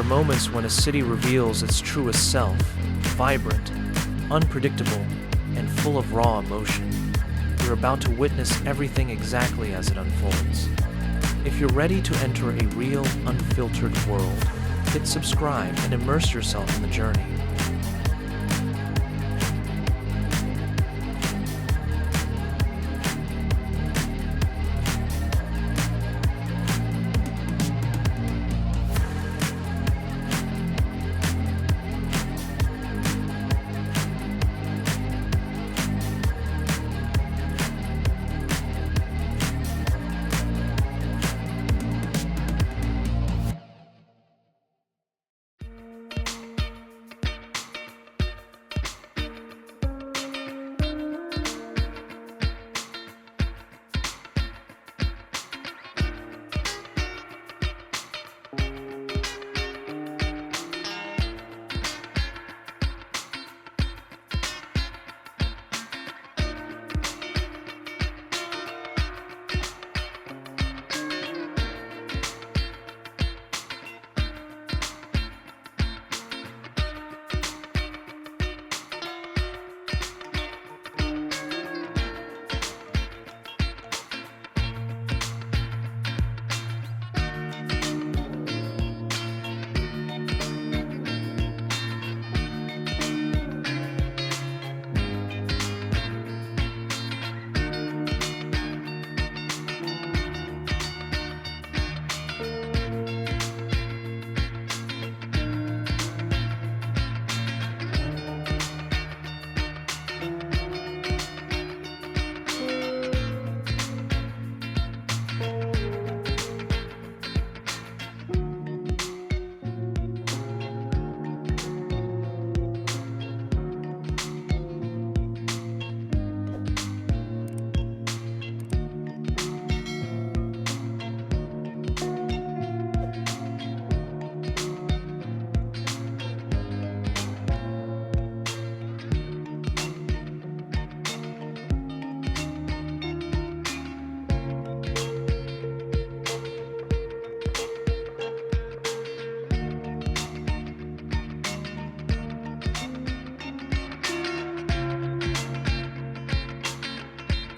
moments when a city reveals its truest self, vibrant, unpredictable, and full of raw emotion. You're about to witness everything exactly as it unfolds. If you're ready to enter a real, unfiltered world, hit subscribe and immerse yourself in the journey.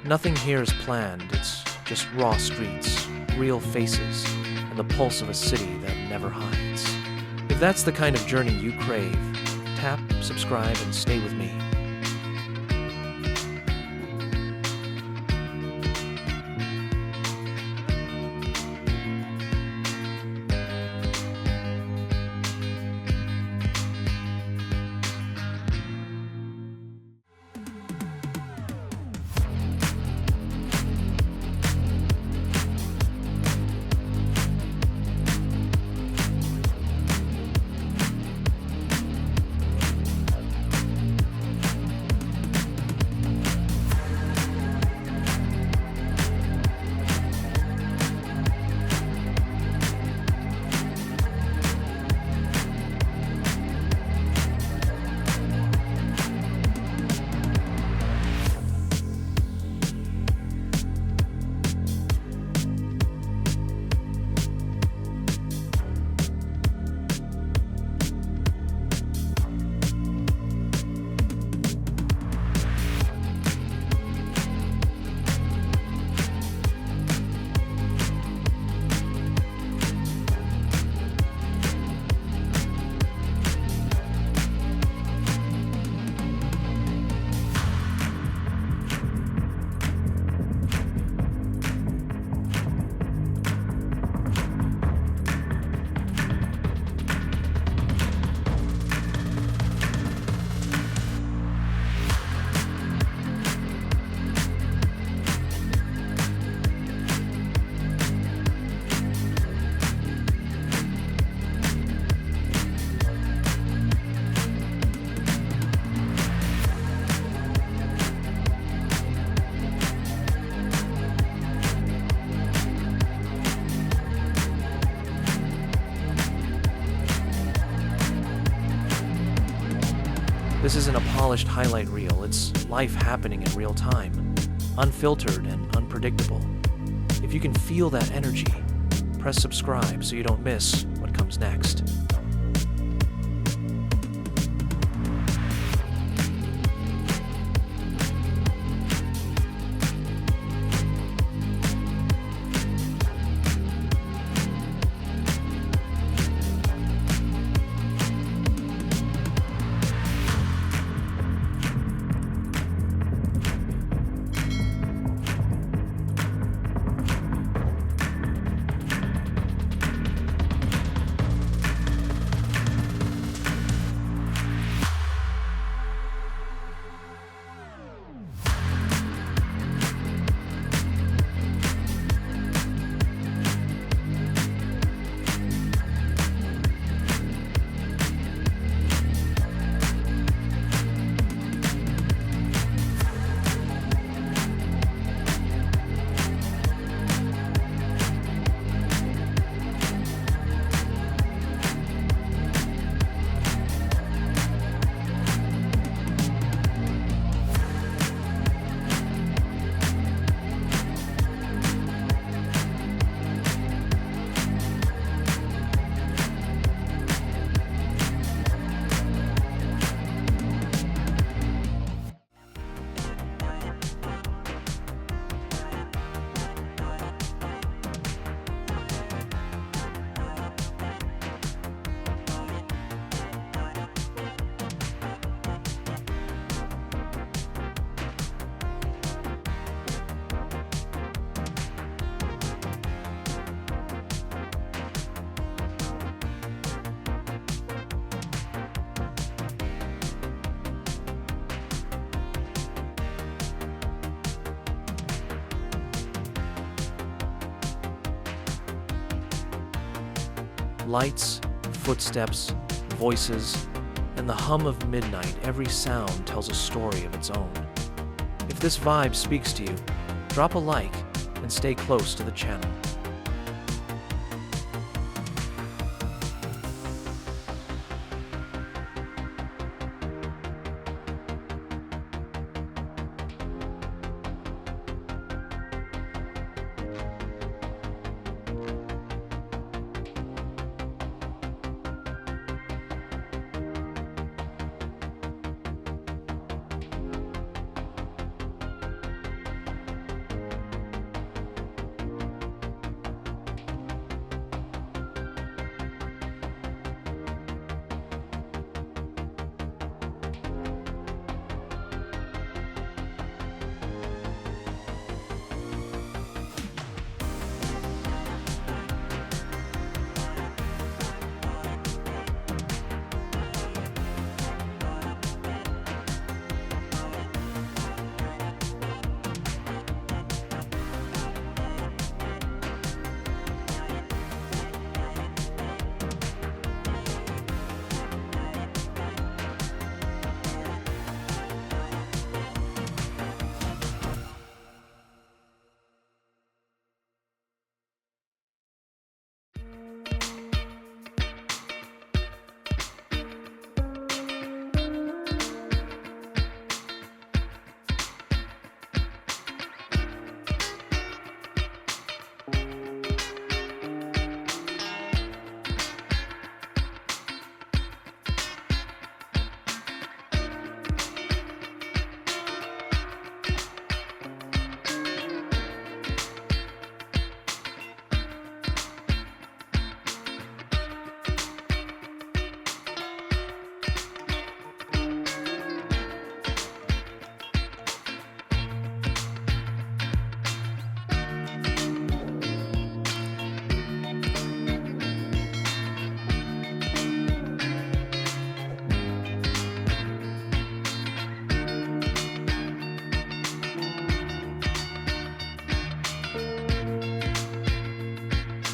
Nothing here is planned, it's just raw streets, real faces, and the pulse of a city that never hides. If that's the kind of journey you crave, tap, subscribe, and stay with me. This isn't a polished highlight reel, it's life happening in real time, unfiltered and unpredictable. If you can feel that energy, press subscribe so you don't miss what comes next. Lights, footsteps, voices, and the hum of midnight, every sound tells a story of its own. If this vibe speaks to you, drop a like and stay close to the channel.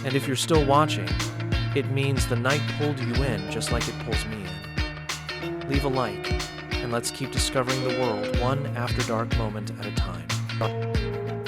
And if you're still watching, it means the night pulled you in just like it pulls me in. Leave a like, and let's keep discovering the world one after dark moment at a time.